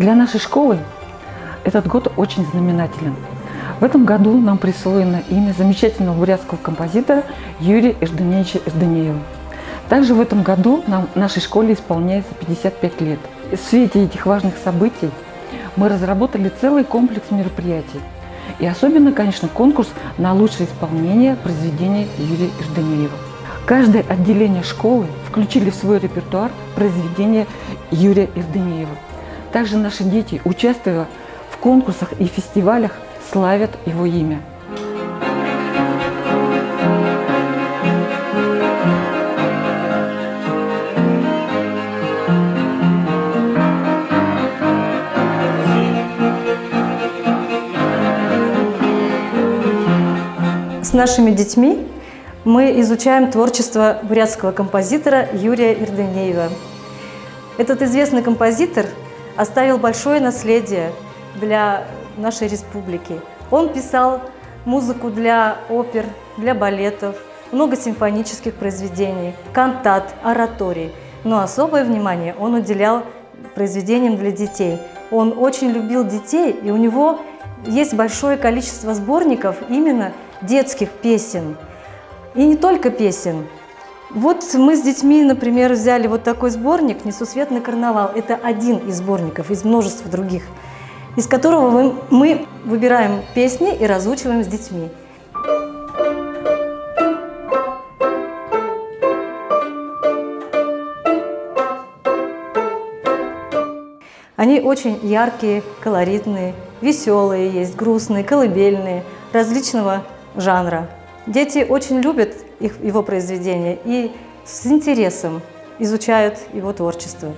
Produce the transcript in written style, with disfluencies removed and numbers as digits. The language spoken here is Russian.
Для нашей школы этот год очень знаменателен. В этом году нам присвоено имя замечательного бурятского композитора Юрия Эрденеевича Эрденеева. Также в этом году нашей школе исполняется 55 лет. В свете этих важных событий мы разработали целый комплекс мероприятий. И особенно, конечно, конкурс на лучшее исполнение произведения Юрия Эрденеева. Каждое отделение школы включили в свой репертуар произведения Юрия Эрденеева. Также наши дети, участвуя в конкурсах и фестивалях, славят его имя. С нашими детьми мы изучаем творчество бурятского композитора Юрия Эрденеева. Этот известный композитор оставил большое наследие для нашей республики. Он писал музыку для опер, для балетов, много симфонических произведений, кантат, ораторий. Но особое внимание он уделял произведениям для детей. Он очень любил детей, и у него есть большое количество сборников именно детских песен. И не только песен. Вот мы с детьми, например, взяли вот такой сборник «Несусветный карнавал». Это один из сборников, из множества других, из которого мы выбираем песни и разучиваем с детьми. Они очень яркие, колоритные, веселые есть, грустные, колыбельные, различного жанра. Дети очень любят его произведения и с интересом изучают его творчество.